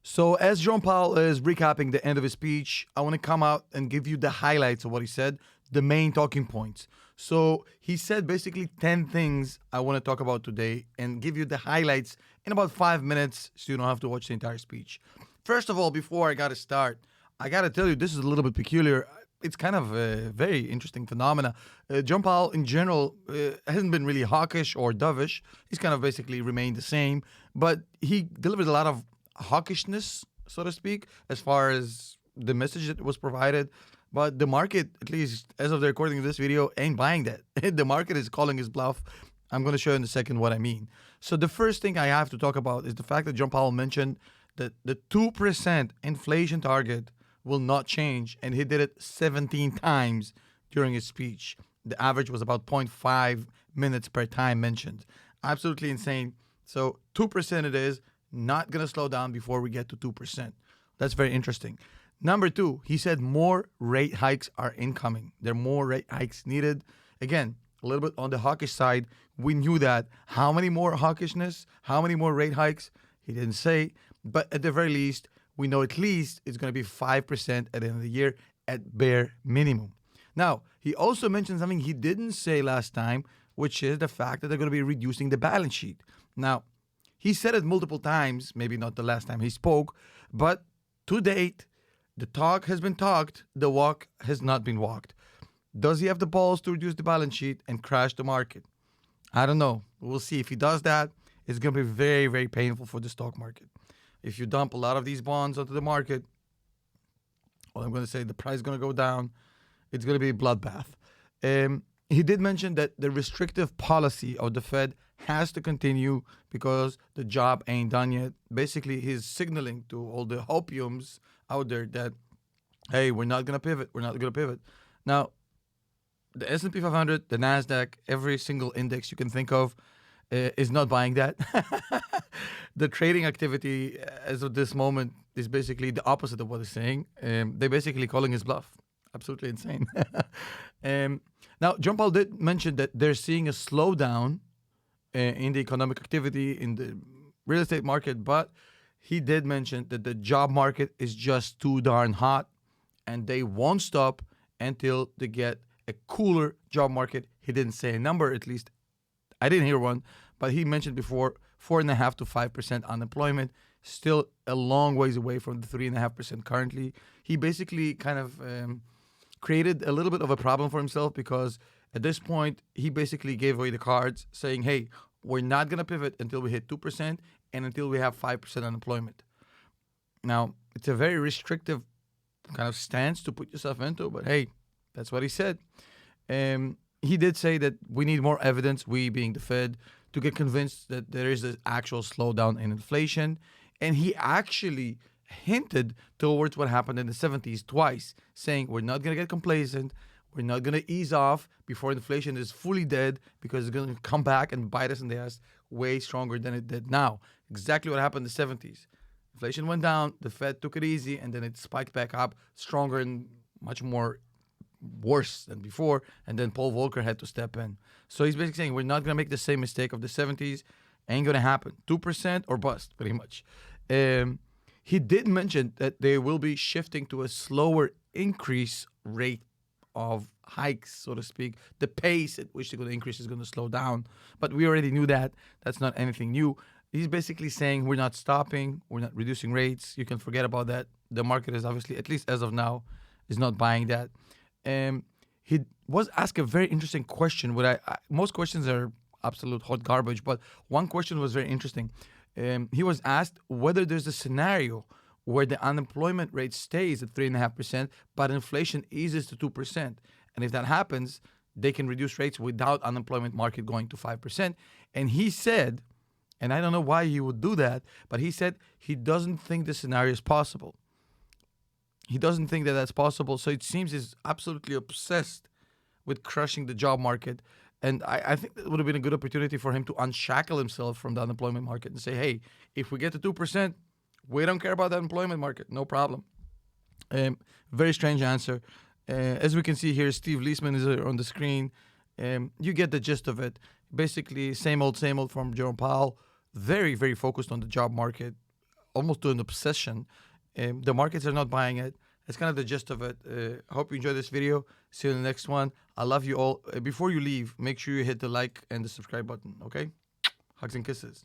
So, as Jerome Powell is recapping the end of his speech, I want to come out and give you the highlights of what he said, the main talking points. So, he said basically 10 things I want to talk about today and give you the highlights in about 5 minutes so you don't have to watch the entire speech. First of all, before I got to start, I got to tell you, this is a little bit peculiar. It's kind of a very interesting phenomena. Jerome Powell, in general, hasn't been really hawkish or dovish. He's kind of basically remained the same, but he delivered a lot of hawkishness, so to speak, as far as the message that was provided. But the market, at least as of the recording of this video, ain't buying that. The market is calling his bluff. I'm going to show you in a second what I mean. So the first thing I have to talk about is the fact that Jerome Powell mentioned that the 2% inflation target will not change, and he did it 17 times during his speech. The average was about 0.5 minutes per time mentioned. Absolutely insane. So 2% it is, not going to slow down before we get to 2%. That's very interesting. Number two, he said more rate hikes are incoming. There are more rate hikes needed. Again, a little bit on the hawkish side. We knew that. How many more hawkishness? How many more rate hikes? He didn't say. But at the very least, we know at least it's going to be 5% at the end of the year at bare minimum. Now, he also mentioned something he didn't say last time, which is the fact that they're going to be reducing the balance sheet. Now, he said it multiple times, maybe not the last time he spoke, but to date, the talk has been talked, the walk has not been walked. Does he have the balls to reduce the balance sheet and crash the market? I don't know. We'll see. If he does that, it's going to be very, very painful for the stock market. If you dump a lot of these bonds onto the market, well, I'm going to say the price is going to go down. It's going to be a bloodbath. He did mention that the restrictive policy of the Fed has to continue because the job ain't done yet. Basically, he's signaling to all the hopiums out there that, hey, we're not going to pivot. We're not going to pivot. Now, the S&P 500, the NASDAQ, every single index you can think of is not buying that. The trading activity as of this moment is basically the opposite of what he's saying. They're basically calling his bluff. Absolutely insane. Now, John Paul did mention that they're seeing a slowdown in the economic activity in the real estate market, but he did mention that the job market is just too darn hot and they won't stop until they get a cooler job market. He didn't say a number, at least I didn't hear one, but he mentioned before 4.5% to 5% unemployment, still a long ways away from the 3.5% currently. He basically kind of created a little bit of a problem for himself because at this point, he basically gave away the cards saying, hey, we're not going to pivot until we hit 2% and until we have 5% unemployment. Now, it's a very restrictive kind of stance to put yourself into, but hey, that's what he said. He did say that we need more evidence, we being the Fed, to get convinced that there is an actual slowdown in inflation. And he actually hinted towards what happened in the 70s twice, saying we're not going to get complacent, we're not going to ease off before inflation is fully dead because it's going to come back and bite us in the ass way stronger than it did now. Exactly what happened in the 70s. Inflation went down, the Fed took it easy, and then it spiked back up stronger and much more worse than before, and then Paul Volcker had to step in. So he's basically saying we're not going to make the same mistake of the 70s. Ain't going to happen. 2% or bust, pretty much. He did mention that they will be shifting to a slower increase rate of hikes, so to speak. The pace at which they're going to increase is going to slow down. But we already knew that. That's not anything new. He's basically saying we're not stopping. We're not reducing rates. You can forget about that. The market is obviously, at least as of now, is not buying that. He was asked a very interesting question. Most questions are absolute hot garbage, but one question was very interesting. He was asked whether there's a scenario where the unemployment rate stays at 3.5%, but inflation eases to 2%. And if that happens, they can reduce rates without unemployment market going to 5%. And he said, and I don't know why he would do that, but he said he doesn't think the scenario is possible. He doesn't think that that's possible. So it seems he's absolutely obsessed with crushing the job market. And I think that would have been a good opportunity for him to unshackle himself from the unemployment market and say, hey, if we get to 2%, we don't care about the unemployment market. No problem. Very strange answer. As we can see here, Steve Leisman is on the screen. You get the gist of it. Basically, same old from Jerome Powell. Very, very focused on the job market. almost to an obsession. The markets are not buying it. That's kind of the gist of it. I hope you enjoyed this video. See you in the next one. I love you all. Before you leave, make sure you hit the like and the subscribe button, okay? Hugs and kisses.